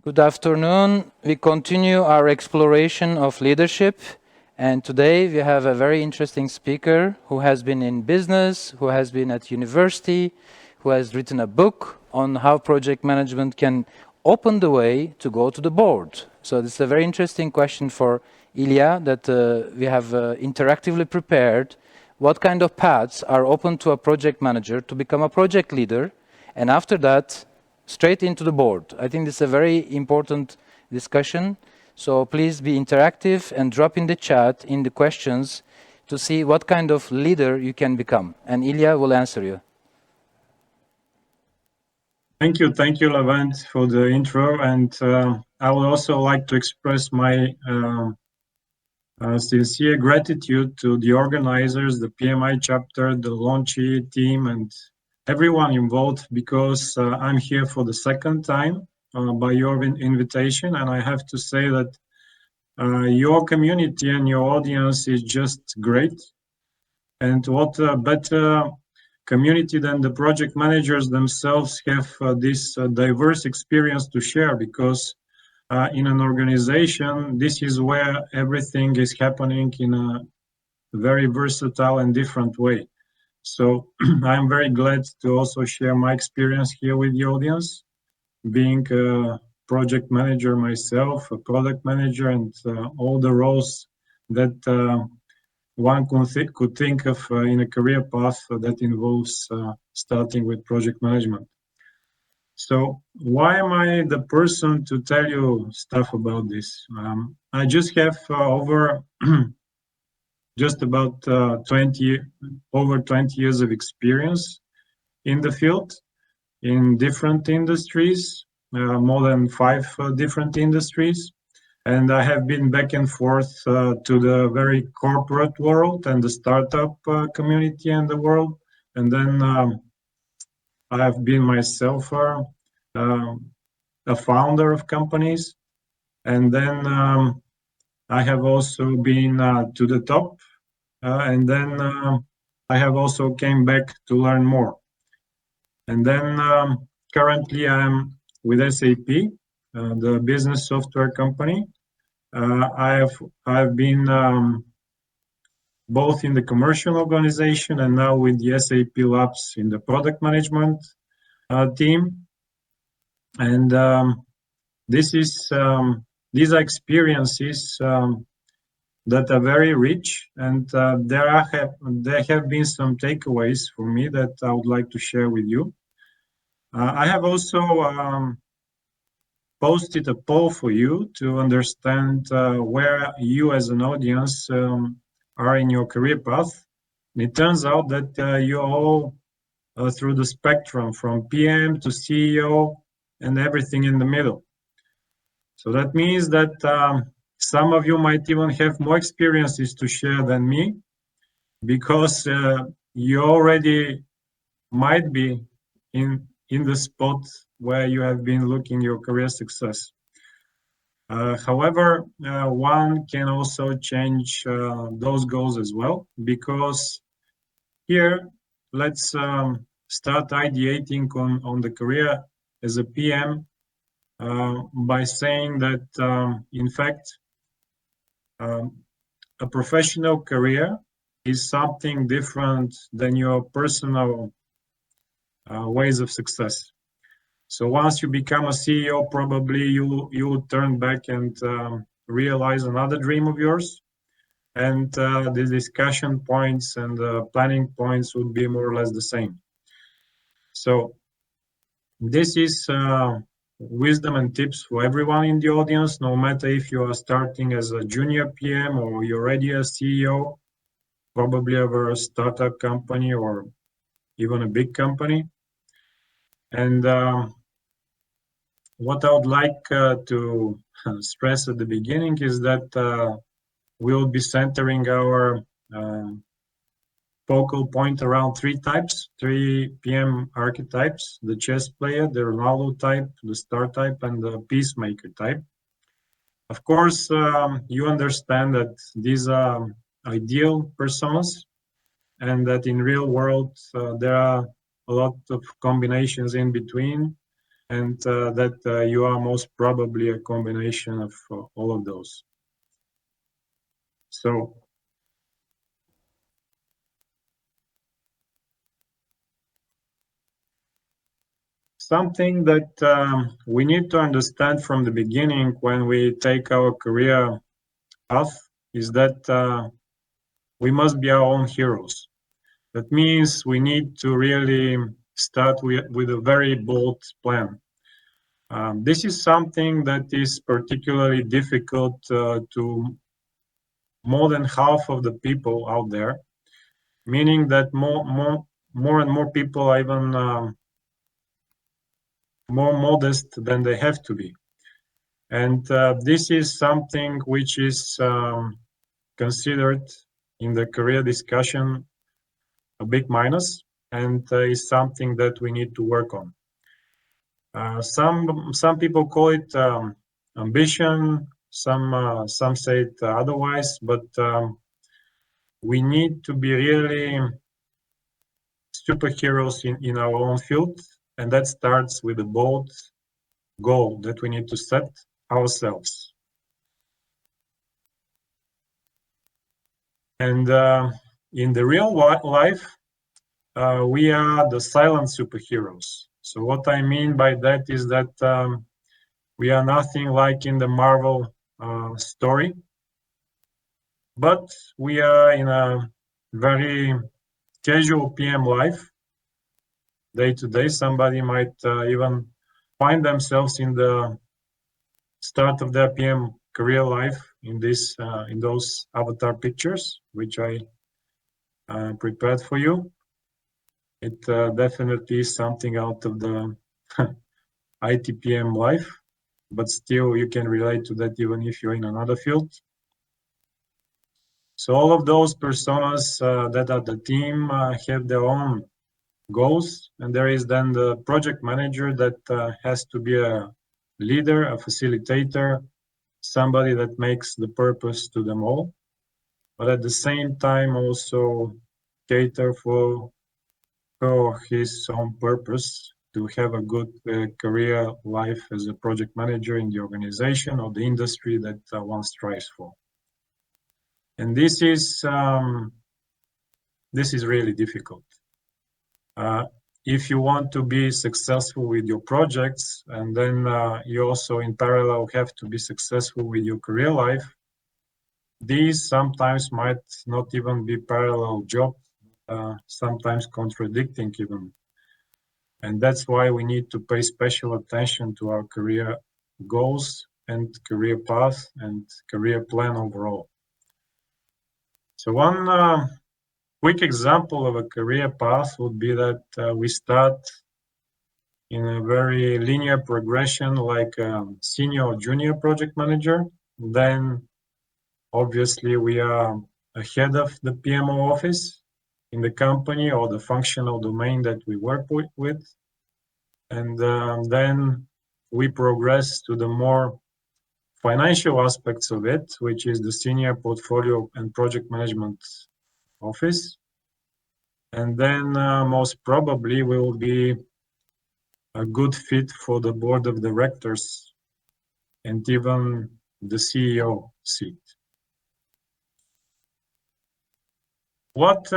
Good afternoon. We continue our exploration of leadership, and today we have a very interesting speaker who has been in business, who has been at university, who has written a book on how project management can open the way to go to the board. So this is a very interesting question for Iliya that we have interactively prepared. What kind of paths are open to a project manager to become a project leader, and after that straight into the board? I think this is a very important discussion. So please be interactive and drop in the chat in the questions to see what kind of leader you can become. And Iliya will answer you. Thank you, Levent, for the intro. And I would also like to express my sincere gratitude to the organizers, the PMI chapter, the Launchie team, and everyone involved, because I'm here for the second time by your invitation. And I have to say that your community and your audience is just great. And what better community than the project managers themselves have this diverse experience to share, because in an organization, this is where everything is happening in a very versatile and different way. So I'm very glad to also share my experience here with the audience, being a project manager myself, a product manager, and all the roles that one could think of in a career path that involves starting with project management. So why am I the person to tell you stuff about this? I just have over just about 20 years of experience in the field, in different industries, more than 5 different industries. And I have been back and forth to the very corporate world and the startup community and the world. And then I have been myself a founder of companies. And then I have also been to the top. And then I have also came back to learn more. And then currently I'm with SAP, the business software company. I've been both in the commercial organization and now with the SAP Labs in the product management team. And these are experiences that are very rich, and there have been some takeaways for me that I would like to share with you. I have also posted a poll for you to understand where you as an audience are in your career path. And it turns out that you're all through the spectrum, from PM to CEO and everything in the middle. So that means that some of you might even have more experiences to share than me, because you already might be in the spot where you have been looking your career success. However, one can also change those goals as well, because here, let's start ideating on the career as a PM by saying that, in fact, a professional career is something different than your personal ways of success. So once you become a CEO, probably you turn back and realize another dream of yours, and the discussion points and the planning points would be more or less the same. So this is wisdom and tips for everyone in the audience, no matter if you are starting as a junior PM or you're already a CEO, probably of a startup company or even a big company. And what I would like to stress at the beginning is that we'll be centering our focal point around three PM archetypes: the chess player, the Ronaldo type, the star type, and the peacemaker type. Of course, you understand that these are ideal personas, and that in real world there are a lot of combinations in between. and that you are most probably a combination of all of those. So something that we need to understand from the beginning when we take our career path is that we must be our own heroes. That means we need to really start with a very bold plan. This is something that is particularly difficult to more than half of the people out there, meaning that more and more people are even more modest than they have to be. And this is something which is considered in the career discussion a big minus, and is something that we need to work on. Some people call it ambition. Some say it otherwise, but we need to be really superheroes in our own field, and that starts with a bold goal that we need to set ourselves. And in the real life, we are the silent superheroes. So what I mean by that is that we are nothing like in the Marvel story, but we are in a very casual PM life, day to day. Somebody might even find themselves in the start of their PM career life in those avatar pictures, which I prepared for you. It definitely is something out of the ITPM life, but still you can relate to that even if you're in another field. So all of those personas that are the team have their own goals, and there is then the project manager that has to be a leader, a facilitator, somebody that makes the purpose to them all, but at the same time also cater for his own purpose to have a good career life as a project manager in the organization or the industry that one strives for. And this is really difficult. If you want to be successful with your projects, and then you also in parallel have to be successful with your career life, these sometimes might not even be parallel jobs, sometimes contradicting even. And that's why we need to pay special attention to our career goals and career path and career plan overall. So one quick example of a career path would be that we start in a very linear progression like senior or junior project manager. Then obviously we are ahead of the PMO office in the company or the functional domain that we work with. And then we progress to the more financial aspects of it, which is the senior portfolio and project management office. And then most probably we will be a good fit for the board of directors and even the CEO seat. What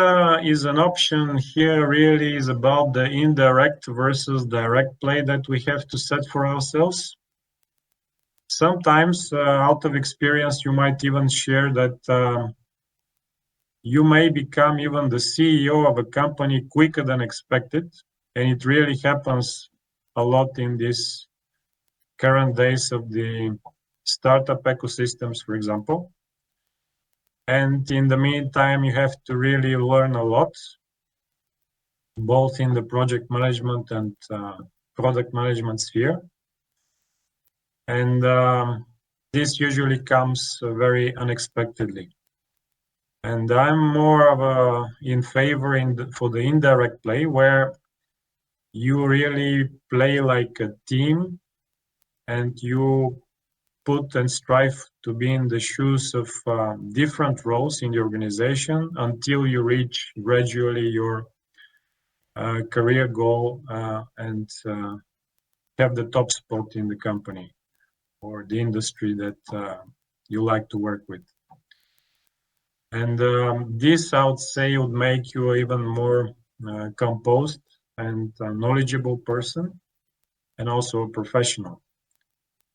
is an option here really is about the indirect versus direct play that we have to set for ourselves. Sometimes, out of experience, you might even share that you may become even the CEO of a company quicker than expected. And it really happens a lot in these current days of the startup ecosystems, for example. And in the meantime, you have to really learn a lot, both in the project management and product management sphere. And this usually comes very unexpectedly. And I'm more of in favor for the indirect play, where you really play like a team and you put and strive to be in the shoes of different roles in the organization until you reach gradually your career goal and have the top spot in the company or the industry that you like to work with. And this, I would say, would make you even more composed and knowledgeable person, and also a professional.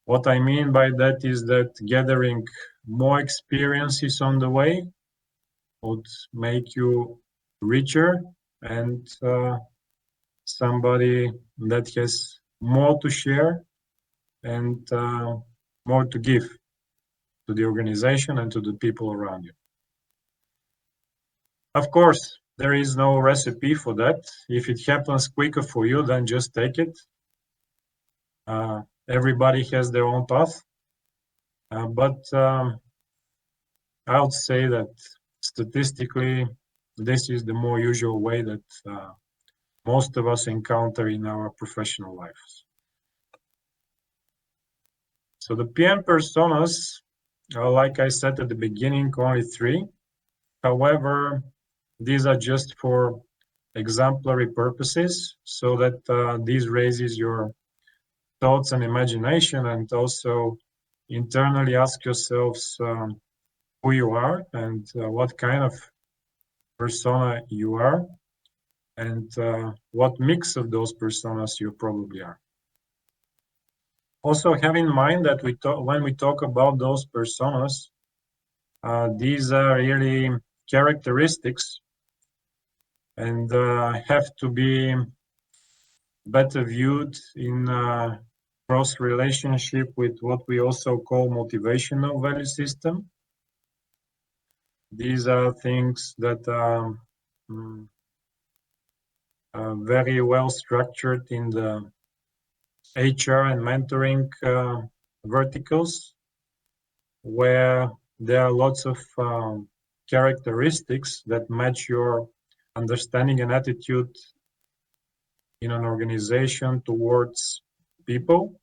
What I mean by that is that gathering more experiences on the way would make you richer and somebody that has more to share and more to give to the organization and to the people around you. Of course, there is no recipe for that. If it happens quicker for you, then just take it. Everybody has their own path. But I would say that statistically, this is the more usual way that most of us encounter in our professional lives. So the PM personas, like I said at the beginning, only 3. However, these are just for exemplary purposes, so that this raises your thoughts and imagination, and also internally ask yourselves who you are and what kind of persona you are, and what mix of those personas you probably are. Also have in mind that when we talk about those personas, these are really characteristics and have to be better viewed in cross relationship with what we also call motivational value system. These are things that are very well structured in the HR and mentoring verticals, where there are lots of characteristics that match your understanding and attitude in an organization towards people,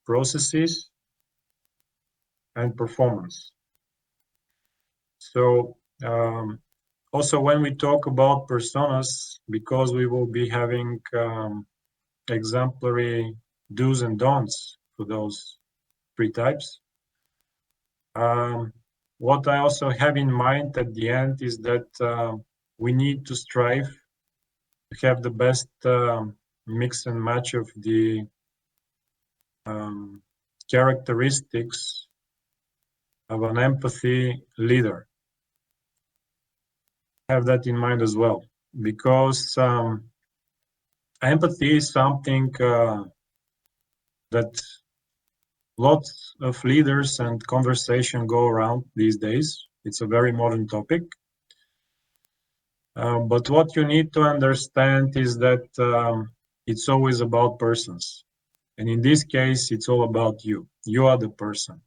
processes, and performance. So also when we talk about personas, because we will be having exemplary do's and don'ts for those 3 types, what I also have in mind at the end is that we need to strive to have the best mix and match of the characteristics of an empathy leader. Have that in mind as well, because empathy is something that lots of leaders and conversation go around these days. It's a very modern topic. But what you need to understand is that it's always about persons. And in this case, it's all about you. You are the person.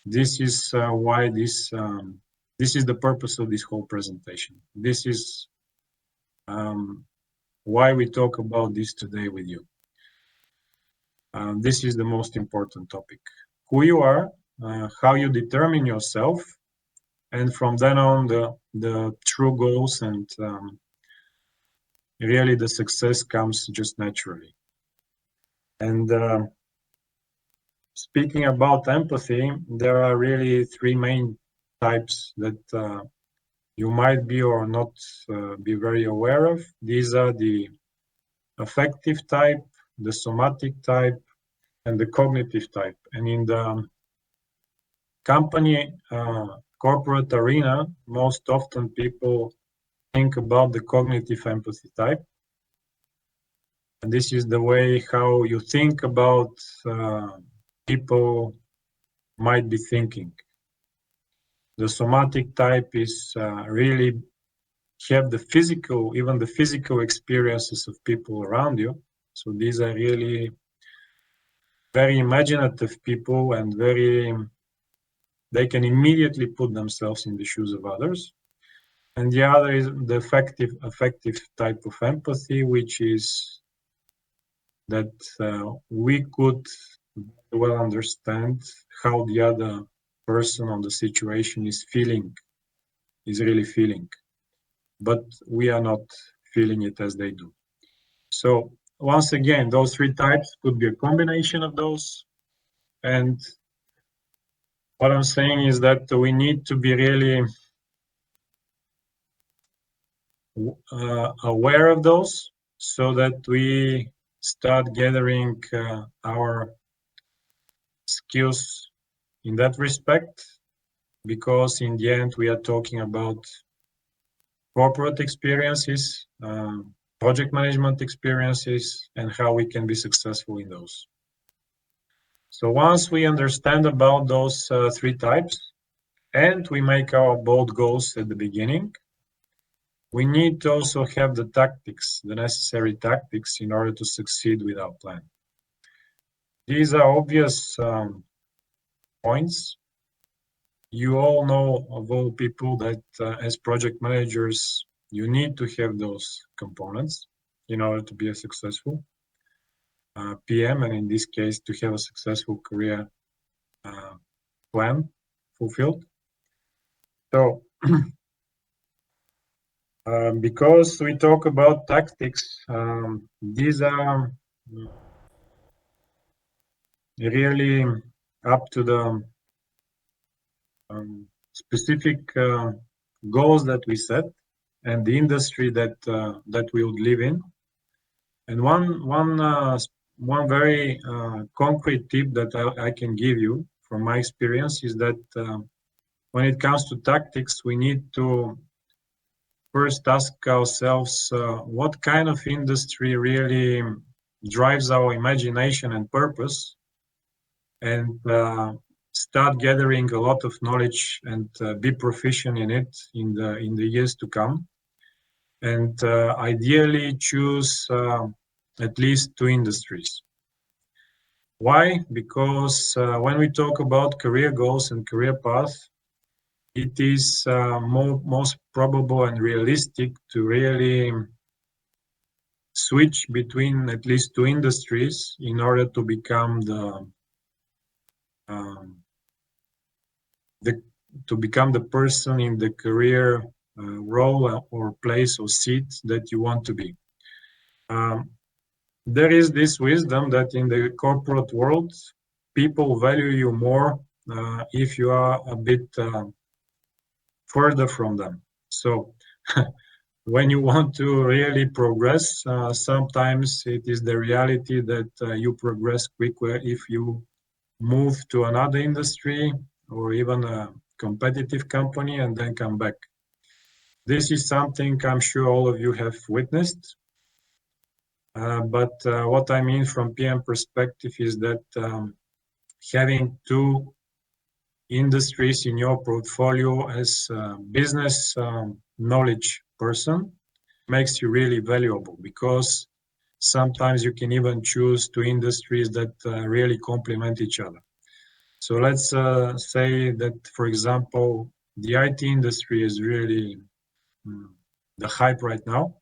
This is why this is the purpose of this whole presentation. This is why we talk about this today with you. This is the most important topic. Who you are, how you determine yourself, and from then on the true goals and really the success comes just naturally. And speaking about empathy, there are really 3 main types that you might be or not be very aware of. These are the affective type, the somatic type, and the cognitive type. And in the company corporate arena, most often people think about the cognitive empathy type. And this is the way how you think about people might be thinking. The somatic type is really have the physical, even the physical experiences of people around you. So these are really very imaginative people and they can immediately put themselves in the shoes of others. And the other is the affective type of empathy, which is that we could well understand how the other person on the situation is really feeling, but we are not feeling it as they do. So once again, those three types could be a combination of those. And what I'm saying is that we need to be really aware of those so that we start gathering our skills in that respect, because in the end we are talking about corporate experiences, project management experiences, and how we can be successful in those. So once we understand about those three types and we make our bold goals at the beginning, we need to also have the tactics, the necessary tactics in order to succeed with our plan. These are obvious points. You all know of all people that as project managers, you need to have those components in order to be a successful PM, and in this case, to have a successful career plan fulfilled. So, because we talk about tactics, these are really up to the specific goals that we set and the industry that we would live in. And one very concrete tip that I can give you from my experience is that when it comes to tactics, we need to first ask ourselves what kind of industry really drives our imagination and purpose, and start gathering a lot of knowledge and be proficient in it in the years to come, and ideally choose at least two industries. Why? Because when we talk about career goals and career path, it is most probable and realistic to really switch between at least two industries in order to become the person in the career role or place or seat that you want to be. There is this wisdom that in the corporate world, people value you more if you are a bit further from them. So when you want to really progress, sometimes it is the reality that you progress quicker if you move to another industry or even a competitive company and then come back. This is something I'm sure all of you have witnessed. But what I mean from PM perspective is that having two industries in your portfolio as a business knowledge person makes you really valuable, because sometimes you can even choose two industries that really complement each other. So let's say that, for example, the IT industry is really the hype right now.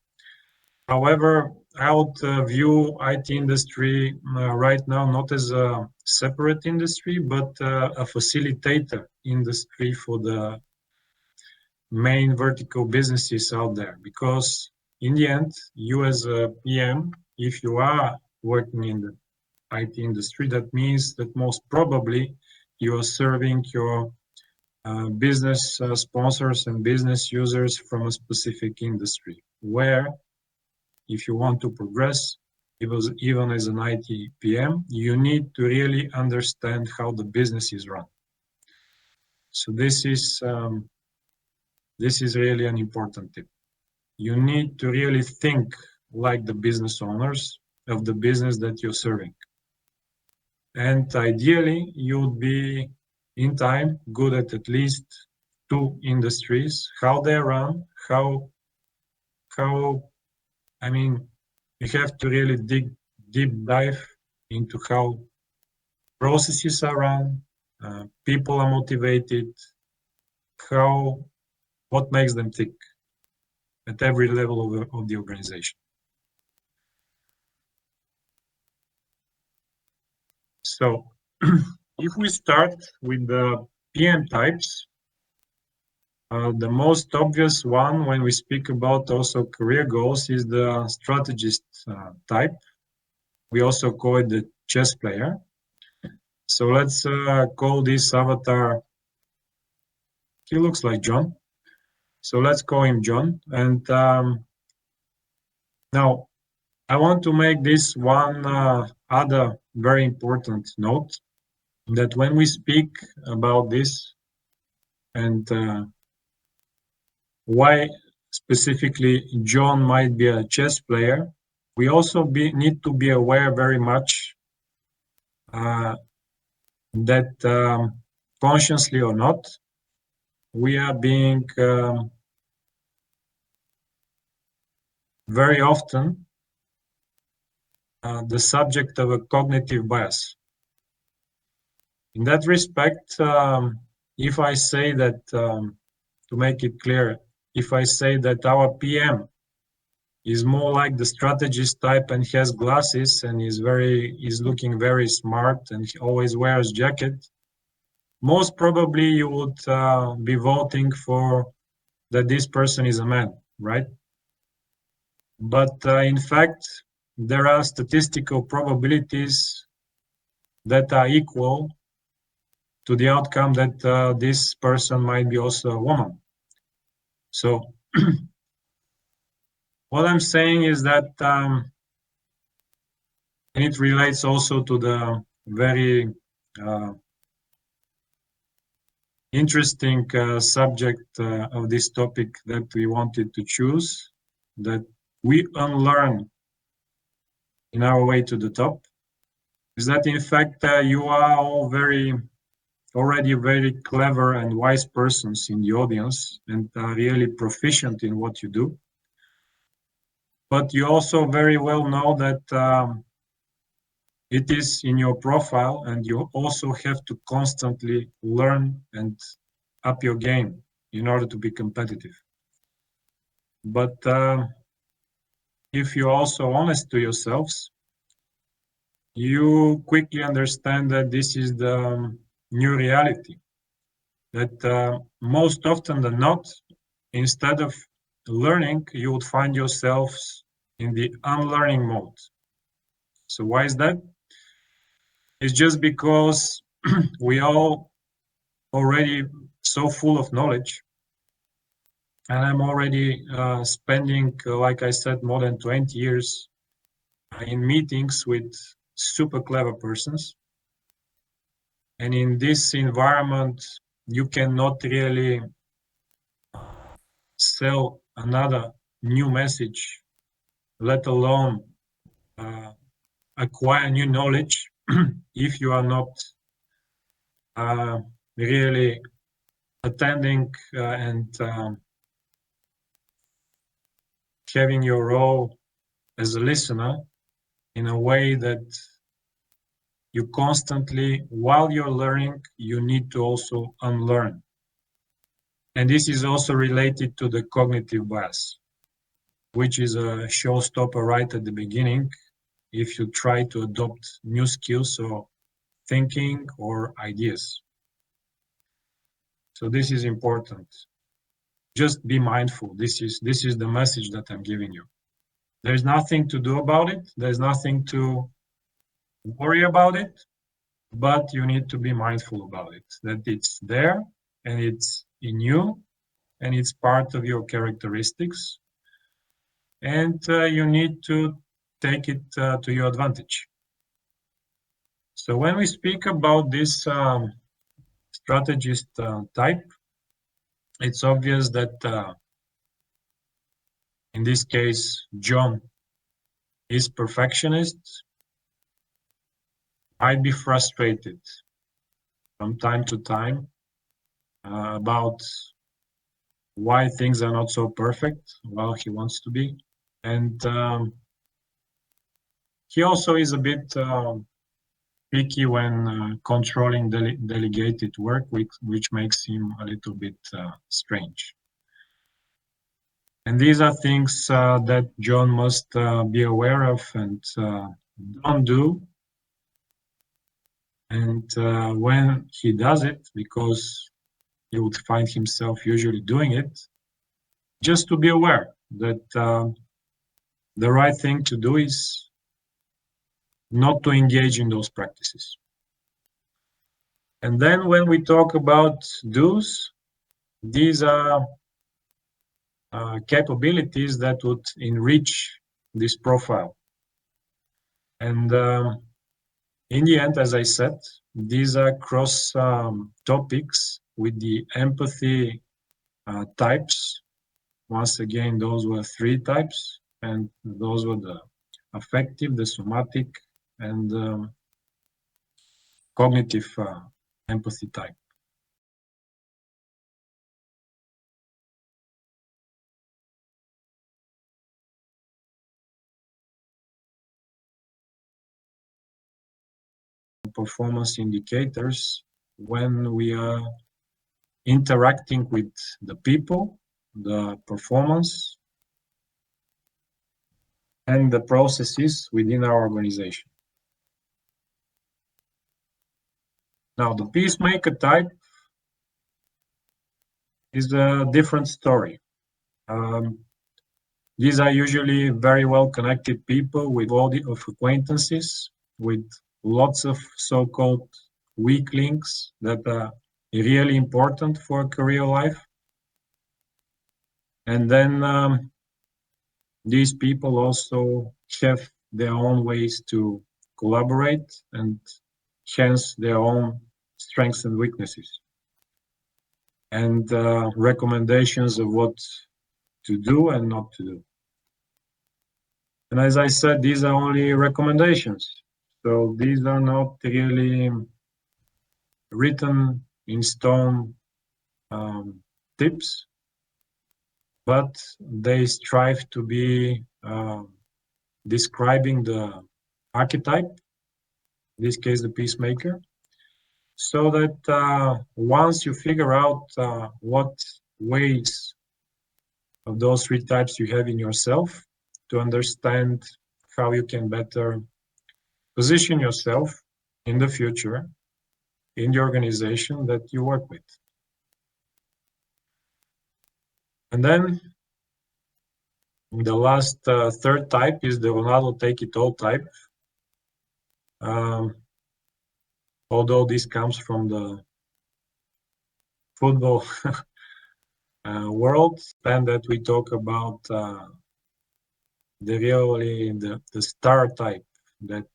However, I would view IT industry right now not as a separate industry, but a facilitator industry for the main vertical businesses out there. Because in the end, you as a PM, if you are working in the IT industry, that means that most probably you are serving your business sponsors and business users from a specific industry, where if you want to progress, even as an IT PM, you need to really understand how the business is run. So this is really an important tip. You need to really think like the business owners of the business that you're serving. And ideally, you would be in time good at least two industries, how they run, how I mean, you have to really deep dive into how processes are run, people are motivated, what makes them tick at every level of the organization. So if we start with the PM types, the most obvious one when we speak about also career goals is the strategist type. We also call it the chess player. So let's call this avatar, he looks like John. So let's call him John. And now I want to make this one other very important note, that when we speak about this and why specifically John might be a chess player, we also need to be aware very much that consciously or not, we are being very often the subject of a cognitive bias. In that respect, if I say that, to make it clear, if I say that our PM is more like the strategist type and has glasses and is looking very smart and he always wears jacket, most probably you would be voting for that this person is a man, right? But in fact, there are statistical probabilities that are equal to the outcome that this person might be also a woman. So what I'm saying is that, and it relates also to the very interesting subject of this topic that we wanted to choose, that we unlearn in our way to the top, is that in fact you are all already very clever and wise persons in the audience and are really proficient in what you do. But you also very well know that it is in your profile and you also have to constantly learn and up your game in order to be competitive. But if you're also honest to yourselves, you quickly understand that this is the new reality. That most often than not, instead of learning, you would find yourselves in the unlearning mode. So why is that? It's just because we all already so full of knowledge, and I'm already spending, like I said, more than 20 years in meetings with super clever persons. And in this environment, you cannot really sell another new message, let alone acquire new knowledge if you are not really attending and having your role as a listener in a way that you constantly, while you're learning, you need to also unlearn. And this is also related to the cognitive bias, which is a showstopper right at the beginning if you try to adopt new skills or thinking or ideas. So this is important. Just be mindful. This is the message that I'm giving you. There's nothing to do about it. There's nothing to worry about it, but you need to be mindful about it, that it's there and it's in you and it's part of your characteristics, and you need to take it to your advantage. So when we speak about this strategist type, it's obvious that in this case, John is perfectionist, might be frustrated from time to time about why things are not so perfect while he wants to be. And he also is a bit picky when controlling delegated work, which makes him a little bit strange. And these are things that John must be aware of and don't do. And when he does it, because he would find himself usually doing it, just to be aware that the right thing to do is not to engage in those practices. And then when we talk about do's, these are capabilities that would enrich this profile. And in the end, as I said, these are cross topics with the empathy types. Once again, those were 3 types, and those were the affective, the somatic, and cognitive empathy type. Performance indicators when we are interacting with the people, the performance, and the processes within our organization. Now, the peacemaker type is a different story. These are usually very well connected people with body of acquaintances, with lots of so-called weak links that are really important for a career life. And then these people also have their own ways to collaborate and hence their own strengths and weaknesses and recommendations of what to do and not to do. And as I said, these are only recommendations. So these are not really written in stone tips, but they strive to be describing the archetype, in this case the peacemaker, so that once you figure out what ways of those 3 types you have in yourself, to understand how you can better position yourself in the future in the organization that you work with. And then the last 3rd type is the Ronaldo take-it-all type. Although this comes from the football world, and that we talk about the star type that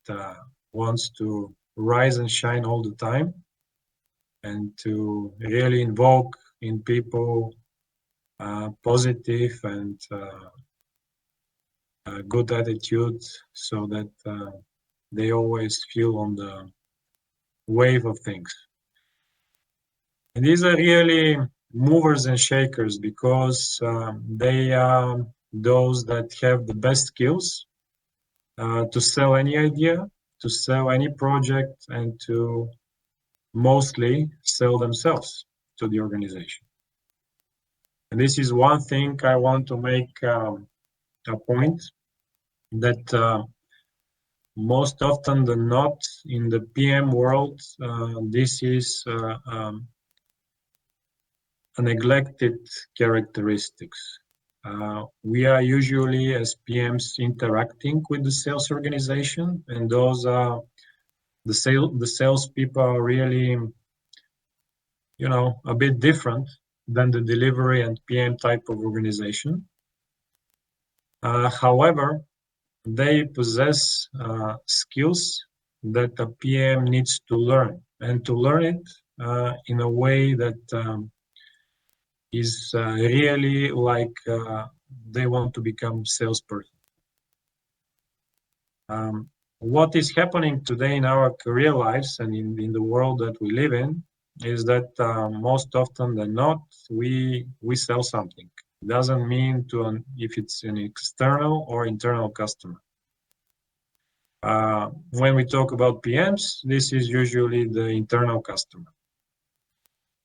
wants to rise and shine all the time and to really invoke in people positive and good attitude so that they always feel on the wave of things. And these are really movers and shakers because they are those that have the best skills to sell any idea, to sell any project, and to mostly sell themselves to the organization. And this is one thing I want to make a point that most often than not in the PM world, this is a neglected characteristics. We are usually as PMs interacting with the sales organization, and those are the sales people are really, a bit different than the delivery and PM type of organization. However, they possess skills that a PM needs to learn, and to learn it in a way that is really like they want to become salesperson. What is happening today in our career lives and in the world that we live in is that most often than not, we sell something. It doesn't mean if it's an external or internal customer. When we talk about PMs, this is usually the internal customer.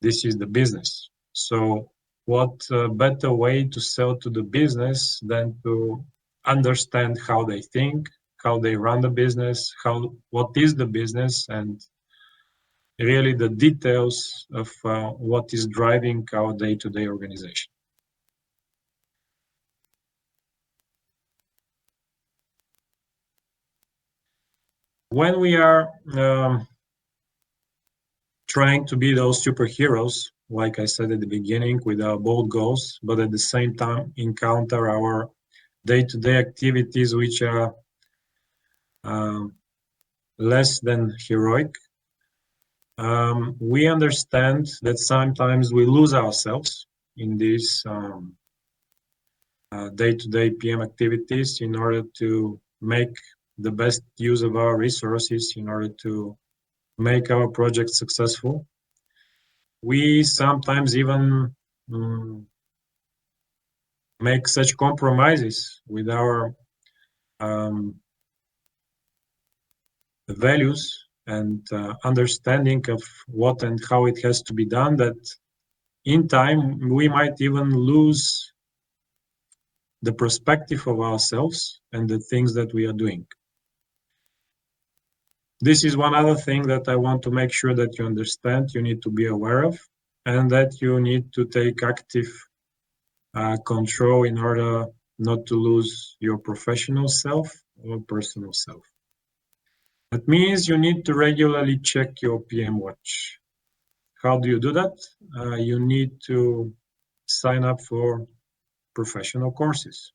This is the business. So what better way to sell to the business than to understand how they think, how they run the business, what is the business, and really the details of what is driving our day-to-day organization. When we are trying to be those superheroes, like I said at the beginning, with our bold goals, but at the same time encounter our day-to-day activities which are less than heroic, we understand that sometimes we lose ourselves in these day-to-day PM activities in order to make the best use of our resources, in order to make our project successful. We sometimes even make such compromises with our values and understanding of what and how it has to be done, that in time we might even lose the perspective of ourselves and the things that we are doing. This is one other thing that I want to make sure that you understand, you need to be aware of, and that you need to take active control in order not to lose your professional self or personal self. That means you need to regularly check your PM watch. How do you do that? You need to sign up for professional courses.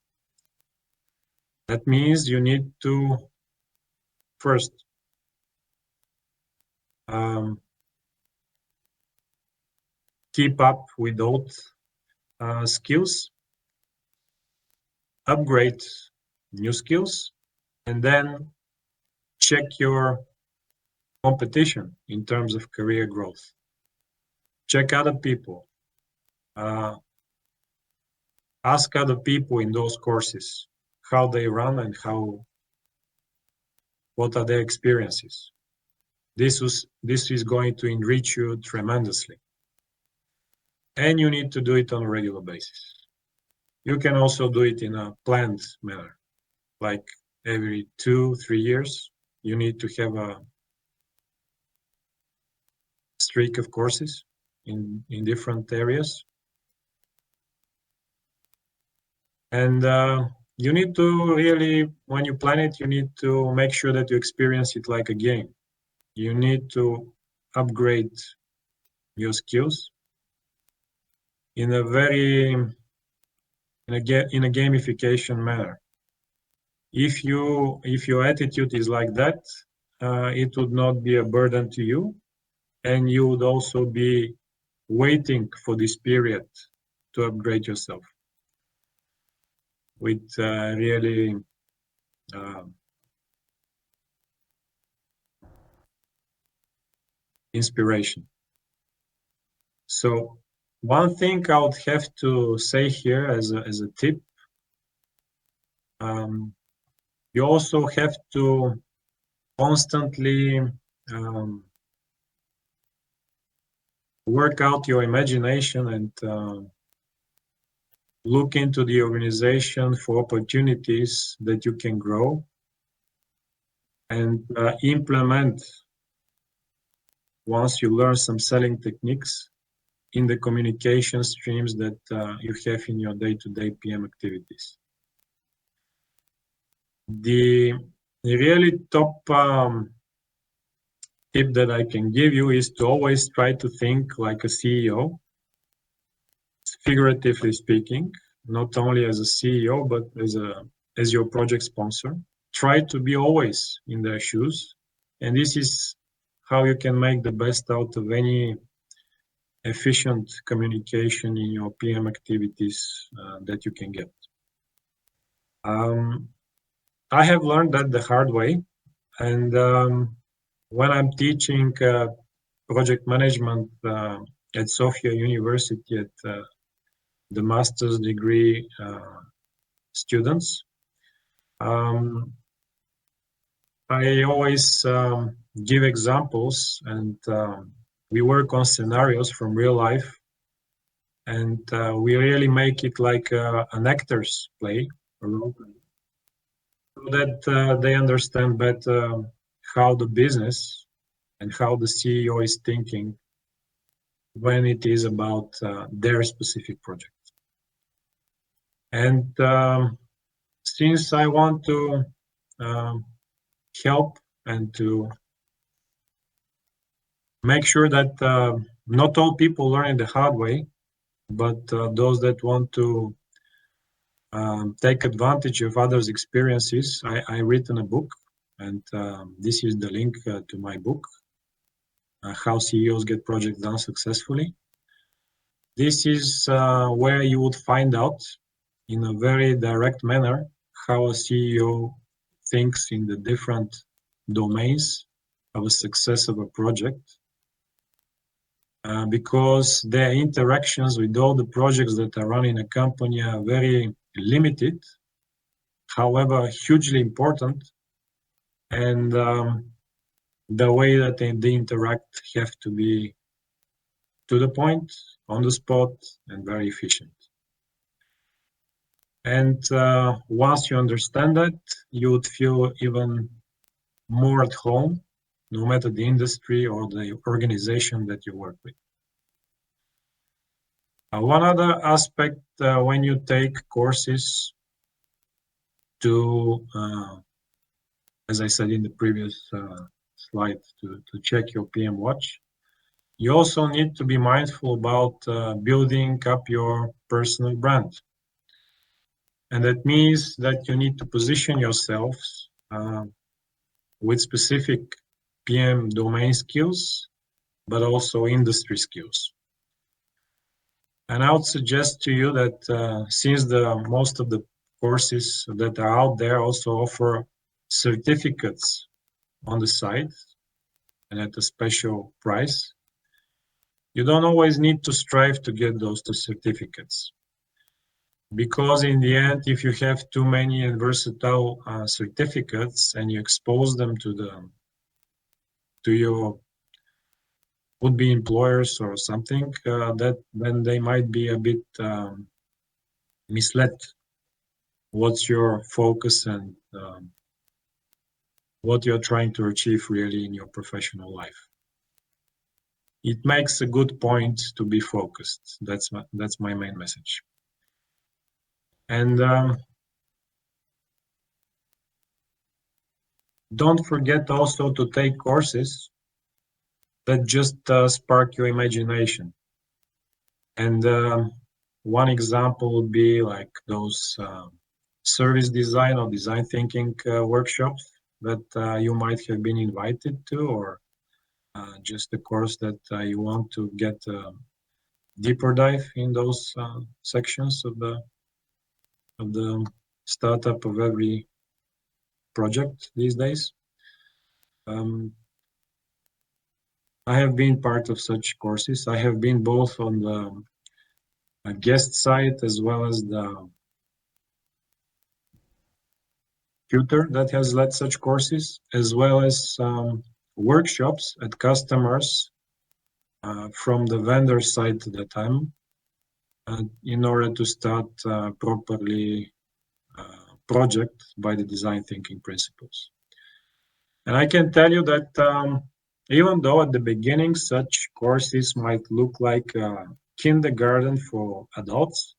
That means you need to first keep up with old skills, upgrade new skills, and then check your competition in terms of career growth. Check other people. Ask other people in those courses how they run and what are their experiences. This is going to enrich you tremendously. And you need to do it on a regular basis. You can also do it in a planned manner, like every 2-3 years, you need to have a streak of courses in different areas. And you need to really, when you plan it, you need to make sure that you experience it like a game. You need to upgrade your skills in a gamification manner. If your attitude is like that, it would not be a burden to you, and you would also be waiting for this period to upgrade yourself with really inspiration. So one thing I would have to say here as a tip, you also have to constantly work out your imagination and look into the organization for opportunities that you can grow and implement once you learn some selling techniques in the communication streams that you have in your day-to-day PM activities. The really top tip that I can give you is to always try to think like a CEO, figuratively speaking, not only as a CEO, but as your project sponsor. Try to be always in their shoes. And this is how you can make the best out of any efficient communication in your PM activities that you can get. I have learned that the hard way. And when I'm teaching project management at Sofia University at the master's degree students, I always give examples, and we work on scenarios from real life, and we really make it like an actor's play, a role play, so that they understand better how the business and how the CEO is thinking when it is about their specific project. And since I want to help and to make sure that not all people learn it the hard way, but those that want to take advantage of others' experiences. I written a book, and this is the link to my book, How CEOs Get Projects Done Successfully. This is where you would find out in a very direct manner how a CEO thinks in the different domains of a success of a project. Because their interactions with all the projects that are run in a company are very limited, however hugely important, and the way that they interact have to be to the point, on the spot, and very efficient. And once you understand that, you would feel even more at home, no matter the industry or the organization that you work with. One other aspect when you take courses to, as I said in the previous slide, to check your PM watch, you also need to be mindful about building up your personal brand. And that means that you need to position yourselves with specific PM domain skills, but also industry skills. And I would suggest to you that since most of the courses that are out there also offer certificates on the side and at a special price, you don't always need to strive to get those two certificates. Because in the end, if you have too many and versatile certificates and you expose them to your would-be employers or something, that then they might be a bit misled. What's your focus and what you're trying to achieve really in your professional life? It makes a good point to be focused. That's my main message. And don't forget also to take courses that just spark your imagination. And one example would be like those service design or design thinking workshops that you might have been invited to, or just a course that you want to get a deeper dive in those sections of the startup of every project these days. I have been part of such courses. I have been both on the guest side as well as the tutor that has led such courses, as well as workshops at customers from the vendor side that I'm in order to start properly project by the design thinking principles. And I can tell you that even though at the beginning such courses might look like kindergarten for adults,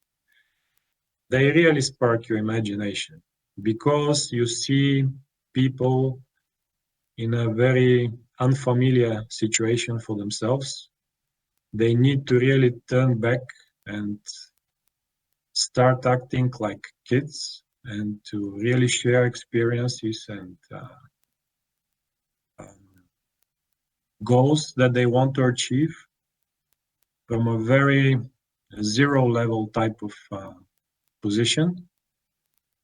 they really spark your imagination because you see people in a very unfamiliar situation for themselves. They need to really turn back and start acting like kids and to really share experiences and goals that they want to achieve from a very zero level type of position.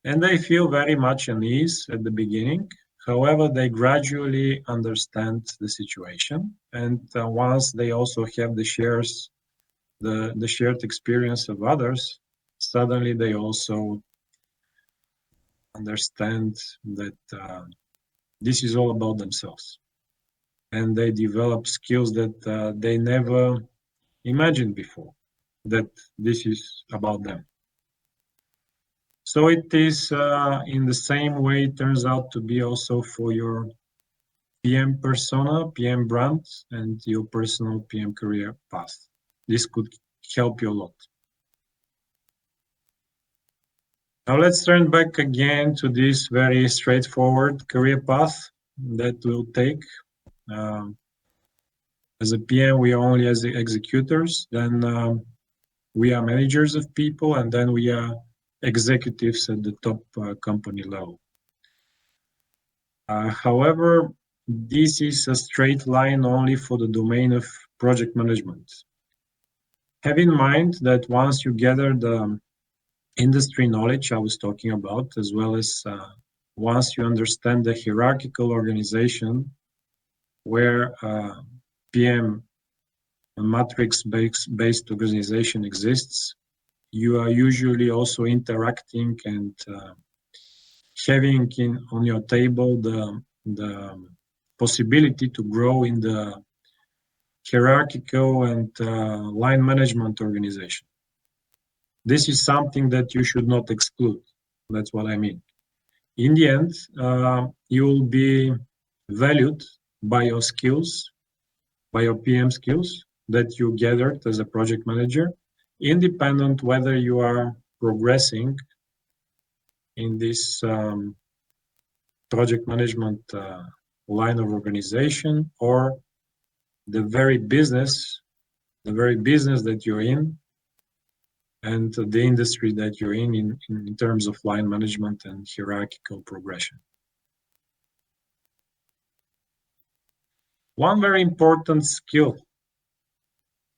And they feel very much at ease at the beginning. However, they gradually understand the situation. And once they also have the shared experience of others, suddenly they also understand that this is all about themselves. And they develop skills that they never imagined before, that this is about them. So it is in the same way, it turns out to be also for your PM persona, PM brand, and your personal PM career path. This could help you a lot. Now let's turn back again to this very straightforward career path. that will take. Um, as a PM, we are only as the executors. Then we are managers of people, and then we are executives at the top company level. However, this is a straight line only for the domain of project management. Have in mind that once you gather the industry knowledge I was talking about, as well as once you understand the hierarchical organization where PM a matrix-based organization exists, you are usually also interacting and having on your table the possibility to grow in the hierarchical and line management organization. This is something that you should not exclude. That's what I mean. In the end, you will be valued by your skills, by your PM skills that you gathered as a project manager, independent whether you are progressing in this project management line of organization or the very business that you're in and the industry that you're in terms of line management and hierarchical progression. One very important skill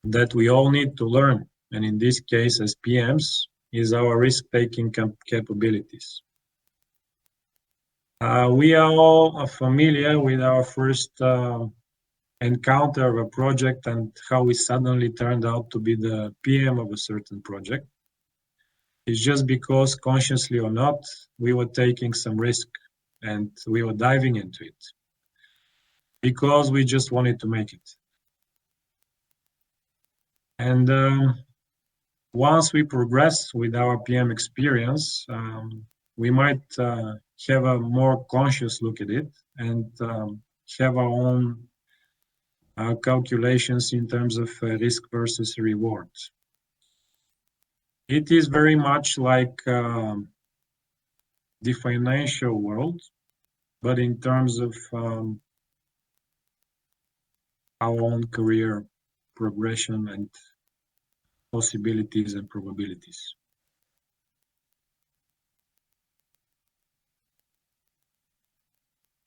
that we all need to learn, and in this case as PMs, is our risk-taking capabilities. We are all familiar with our first encounter of a project and how we suddenly turned out to be the PM of a certain project. It's just because, consciously or not, we were taking some risk and we were diving into it because we just wanted to make it. And once we progress with our PM experience, we might have a more conscious look at it and have our own calculations in terms of risk versus reward. It is very much like the financial world, but in terms of our own career progression and possibilities and probabilities.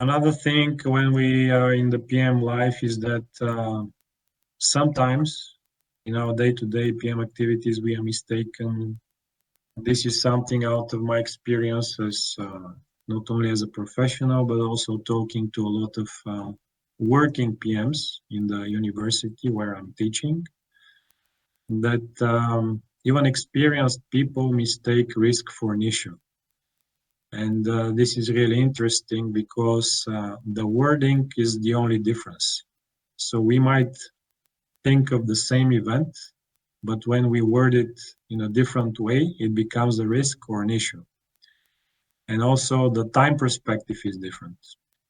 Another thing when we are in the PM life is that sometimes in our day-to-day PM activities we are mistaken. This is something out of my experience as not only as a professional but also talking to a lot of working PMs in the university where I'm teaching, that even experienced people mistake risk for an issue. And this is really interesting because the wording is the only difference. So we might think of the same event, but when we word it in a different way, it becomes a risk or an issue. And also the time perspective is different.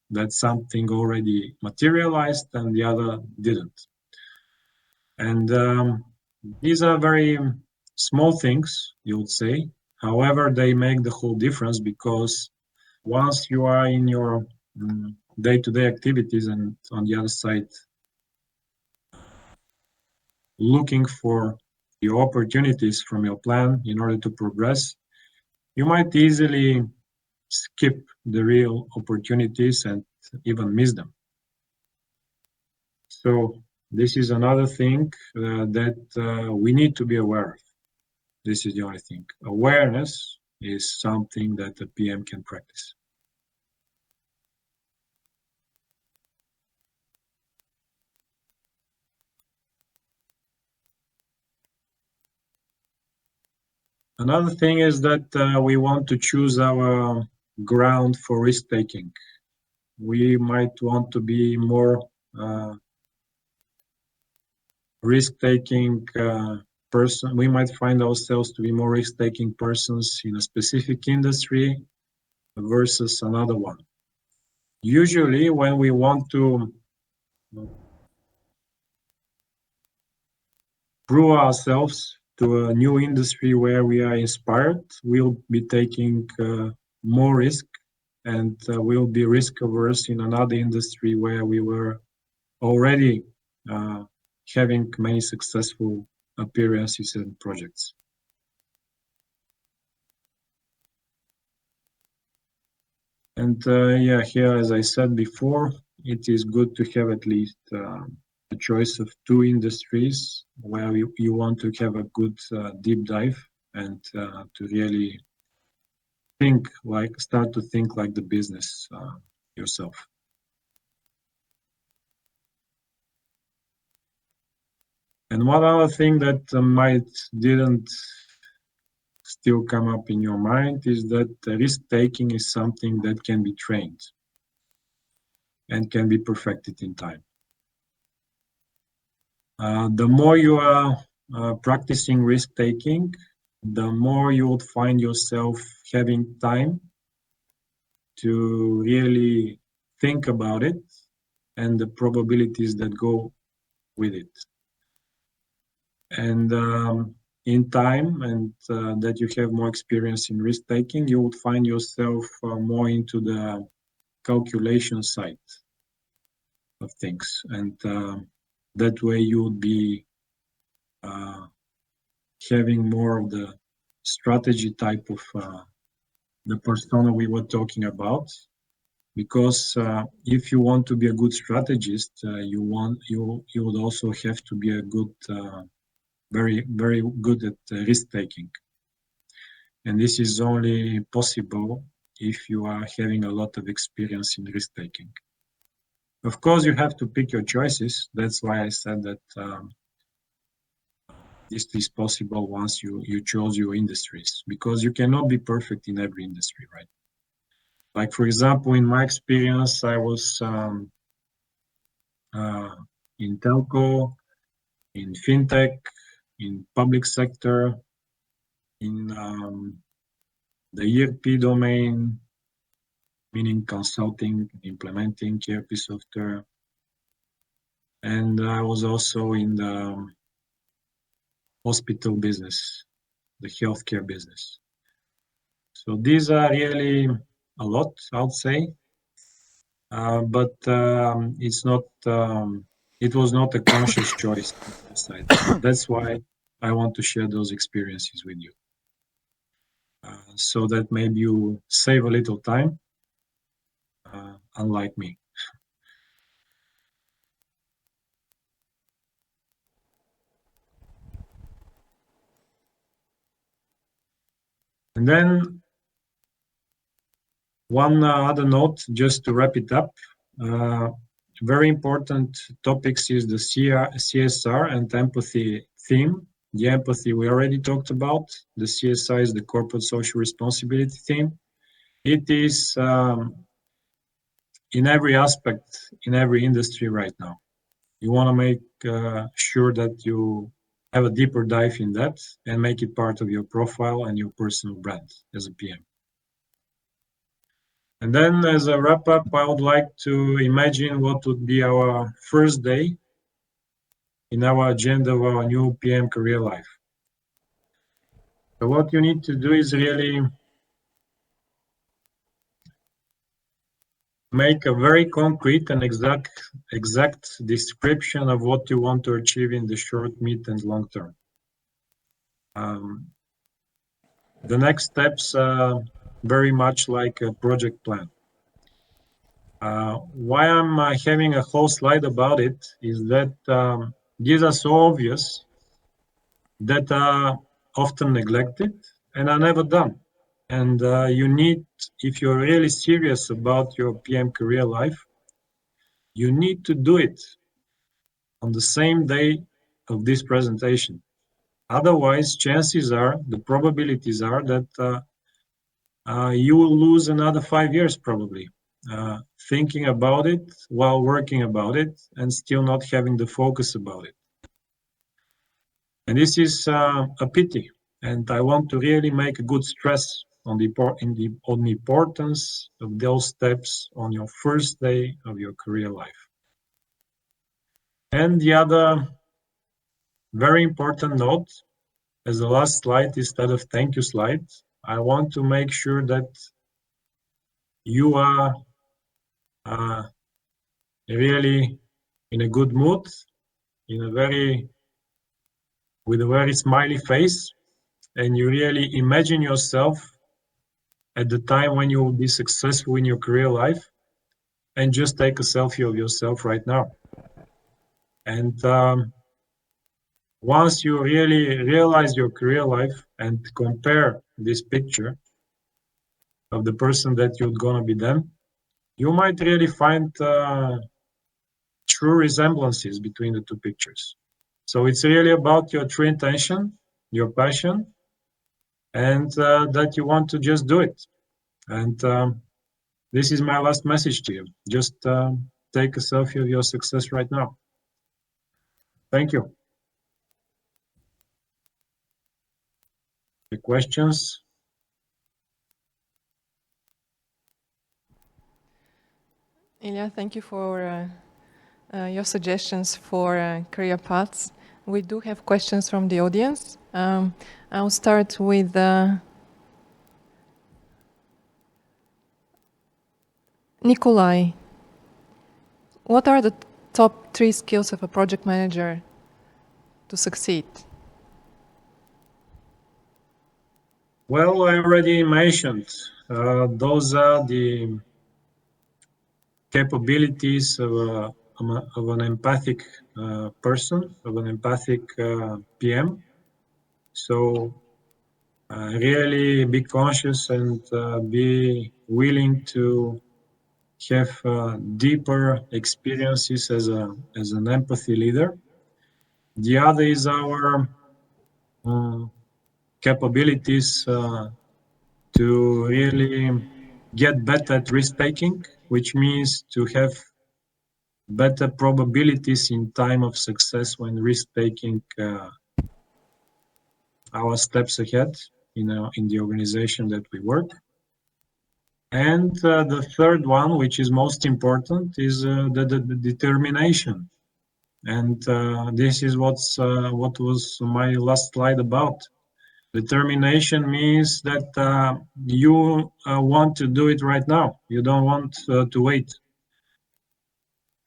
That's something already materialized and the other didn't. And these are very small things, you would say. However, they make the whole difference because once you are in your day-to-day activities and on the other side looking for your opportunities from your plan in order to progress, you might easily skip the real opportunities and even miss them. So this is another thing that we need to be aware of. This is the only thing. Awareness is something that a PM can practice. Another thing is that we want to choose our ground for risk-taking. We might want to be more risk-taking person. We might find ourselves to be more risk-taking persons in a specific industry versus another one. Usually when we want to prove ourselves to a new industry where we are inspired, we'll be taking more risk and we'll be risk averse in another industry where we were already having many successful appearances and projects. And yeah, here, as I said before, it is good to have at least a choice of two industries where you want to have a good deep dive and to really start to think like the business yourself. And one other thing that might didn't still come up in your mind is that risk taking is something that can be trained and can be perfected in time. The more you are practicing risk taking, the more you would find yourself having time to really think about it and the probabilities that go with it. And in time, and that you have more experience in risk taking, you would find yourself more into the calculation side of things, and that way you would be having more of the strategy type of the persona we were talking about. Because if you want to be a good strategist, you would also have to be a good, very good at risk taking. And this is only possible if you are having a lot of experience in risk taking. Of course, you have to pick your choices. That's why I said that this is possible once you chose your industries, because you cannot be perfect in every industry, right? Like, for example, in my experience, I was in telco, in fintech, in public sector, in the ERP domain, meaning consulting, implementing ERP software. And I was also in the hospital business, the healthcare business. So these are really a lot, I would say. But it's not. It was not a conscious choice on my side. That's why I want to share those experiences with you, so that maybe you save a little time, unlike me. And then one other note, just to wrap it up. Very important topics is the CSR and empathy theme. The empathy we already talked about. The CSR is the corporate social responsibility theme. It is in every aspect, in every industry right now. You want to make sure that you have a deeper dive in that and make it part of your profile and your personal brand as a PM. And then as a wrap up, I would like to imagine what would be our first day in our agenda of our new PM career life. So what you need to do is really make a very concrete and exact description of what you want to achieve in the short, mid, and long term. The next steps are very much like a project plan. Why I'm having a whole slide about it is that these are so obvious that are often neglected and are never done. And you need, if you're really serious about your PM career life, you need to do it on the same day of this presentation. Otherwise, chances are, the probabilities are that you will lose another 5 years probably thinking about it while working about it and still not having the focus about it. And this is a pity. And I want to really make a good stress on the importance of those steps on your first day of your career life. And the other very important note, as the last slide instead of thank you slide, I want to make sure that you are really in a good mood, with a very smiley face, and you really imagine yourself at the time when you will be successful in your career life, and just take a selfie of yourself right now. And once you really realize your career life and compare this picture of the person that you're gonna be then, you might really find true resemblances between the two pictures. So it's really about your true intention, your passion, and that you want to just do it. And this is my last message to you. Just take a selfie of your success right now. Thank you. The questions? Iliya, thank you for your suggestions for career paths. We do have questions from the audience. I'll start with Nikolai. What are the top 3 skills of a project manager to succeed? Well, I already mentioned those are the capabilities of an empathic person, of an empathic PM. So really be conscious and be willing to have deeper experiences as an empathy leader. The other is our capabilities to really get better at risk taking, which means to have better probabilities in time of success when risk taking our steps ahead in the organization that we work. And the third one, which is most important, is the determination. And this is what was my last slide about. Determination means that you want to do it right now. You don't want to wait.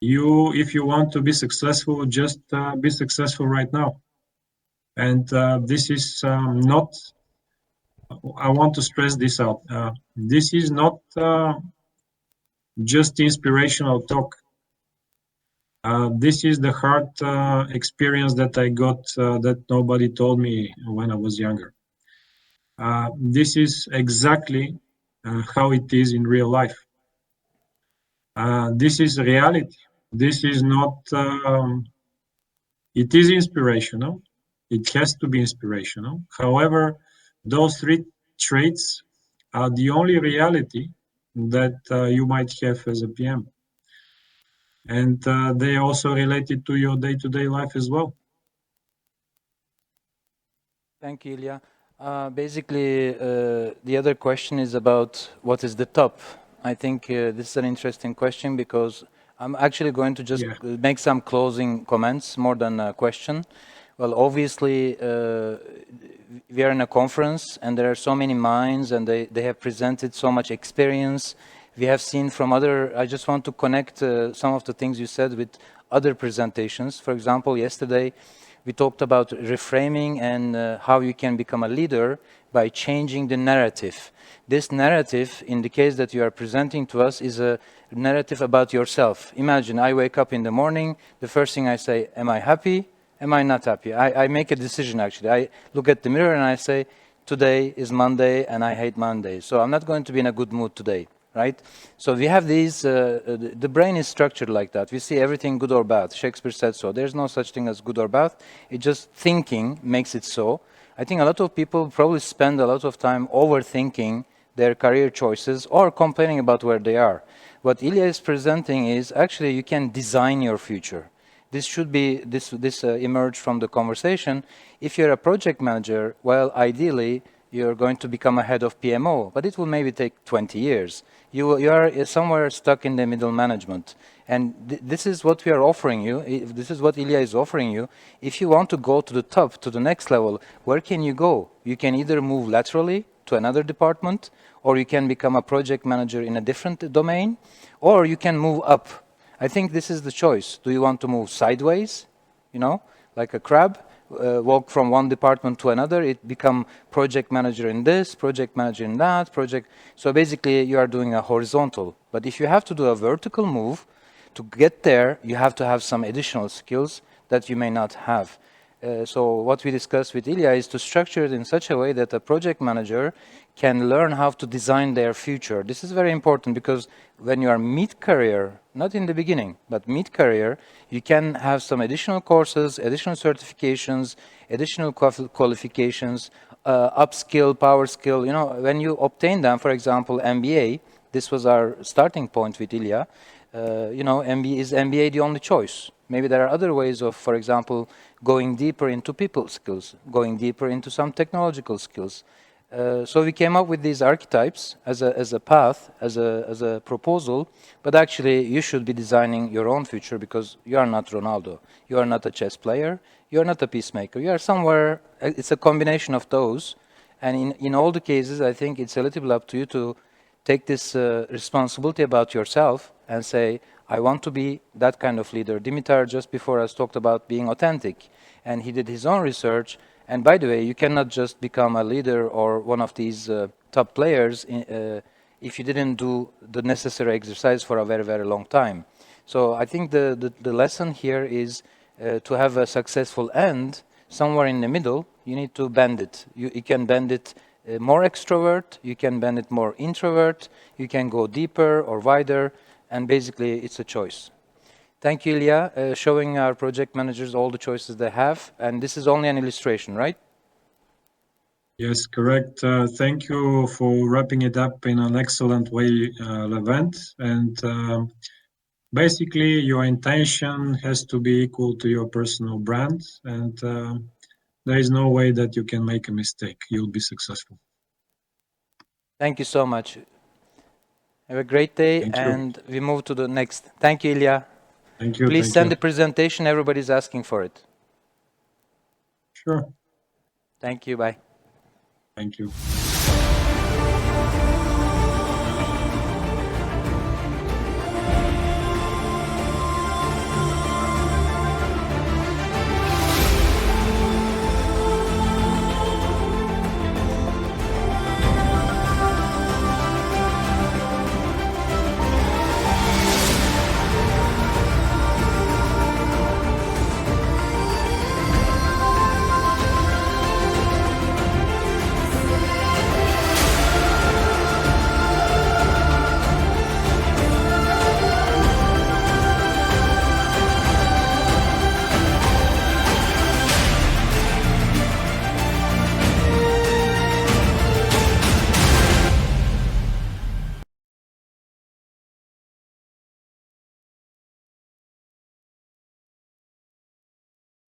If you want to be successful, just be successful right now. And this is not, I want to stress this out. This is not just inspirational talk. This is the hard experience that I got that nobody told me when I was younger. This is exactly how it is in real life. This is reality. This is not, it is inspirational. It has to be inspirational. However, those 3 traits are the only reality that you might have as a PM. And they are also related to your day-to-day life as well. Thank you, Iliya. Basically, the other question is about what is the top. I think this is an interesting question because I'm actually going to just make some closing comments more than a question. Well, obviously, we are in a conference and there are so many minds and they have presented so much experience. We have seen from other, I just want to connect some of the things you said with other presentations. For example, yesterday, we talked about reframing and how you can become a leader by changing the narrative. This narrative, in the case that you are presenting to us, is a narrative about yourself. Imagine I wake up in the morning, the first thing I say, am I happy? Am I not happy? I make a decision, actually. I look at the mirror and I say, today is Monday and I hate Monday. So I'm not going to be in a good mood today, right? So we have these, the brain is structured like that. We see everything good or bad. Shakespeare said so. There's no such thing as good or bad. It just thinking makes it so. I think a lot of people probably spend a lot of time overthinking their career choices or complaining about where they are. What Iliya is presenting is actually you can design your future. This should be, this emerged from the conversation. If you're a project manager, well, ideally, you're going to become a head of PMO, but it will maybe take 20 years. You are somewhere stuck in the middle management. And this is what we are offering you. This is what Iliya is offering you. If you want to go to the top, to the next level, where can you go? You can either move laterally to another department, or you can become a project manager in a different domain, or you can move up. I think this is the choice. Do you want to move sideways, like a crab, walk from one department to another, it become project manager in this, project manager in that, so basically you are doing a horizontal. But if you have to do a vertical move, to get there, you have to have some additional skills that you may not have. So what we discussed with Iliya is to structure it in such a way that a project manager can learn how to design their future. This is very important because when you are mid-career, not in the beginning, but mid-career, you can have some additional courses, additional certifications, additional qualifications, upskill, power skill. When you obtain them, for example, MBA, this was our starting point with Iliya. Is MBA the only choice? Maybe there are other ways of, for example, going deeper into people skills, going deeper into some technological skills. So we came up with these archetypes as a path, as a proposal, but actually you should be designing your own future because you are not Ronaldo, you are not a chess player, you are not a peacemaker, you are somewhere, it's a combination of those, and in all the cases I think it's a little bit up to you to take this responsibility about yourself and say, I want to be that kind of leader. Dimitar just before us talked about being authentic, and he did his own research. And by the way, you cannot just become a leader or one of these top players if you didn't do the necessary exercise for a very, very long time. So I think the lesson here is to have a successful end, somewhere in the middle, you need to bend it. You can bend it more extrovert, you can bend it more introvert, you can go deeper or wider, and basically it's a choice. Thank you, Iliya, showing our project managers all the choices they have, and this is only an illustration, right? Yes, correct. Thank you for wrapping it up in an excellent way, Levent. And basically, your intention has to be equal to your personal brand, and there is no way that you can make a mistake. You'll be successful. Thank you so much. Have a great day, and we move to the next. Thank you, Iliya. Thank you. Please send the presentation. Everybody's asking for it. Sure. Thank you. Bye. Thank you.